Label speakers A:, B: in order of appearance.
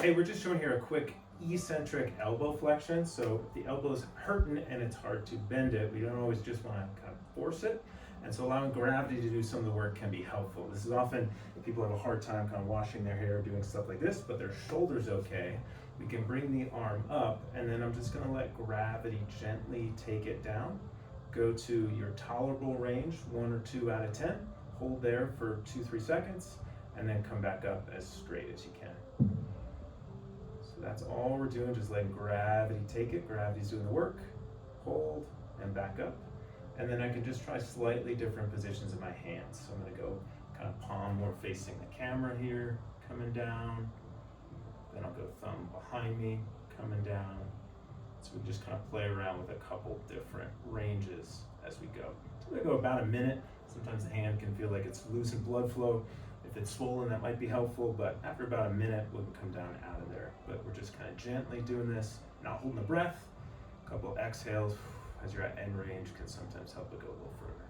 A: Hey, we're just showing here a quick eccentric elbow flexion. So if the elbow's hurting and it's hard to bend it, we don't always just want to kind of force it. And so allowing gravity to do some of the work can be helpful. This is often, people have a hard time kind of washing their hair, doing stuff like this, but their shoulder's okay. We can bring the arm up, and then I'm just gonna let gravity gently take it down. Go to your tolerable range, 1 or 2 out of 10. Hold there for 2-3 seconds, and then come back up as straight as you can. So that's all we're doing, just letting gravity take it. Gravity's doing the work. Hold and back up. And then I can just try slightly different positions in my hands. So I'm gonna go kind of palm more facing the camera here, coming down. Then I'll go thumb behind me, coming down. So we just kind of play around with a couple different ranges as we go. So we go about a minute. Sometimes the hand can feel like it's losing blood flow. If it's swollen, that might be helpful, but after about a minute, we can come down and out of there. But we're just kind of gently doing this, not holding the breath. A couple exhales as you're at end range can sometimes help it go a little further.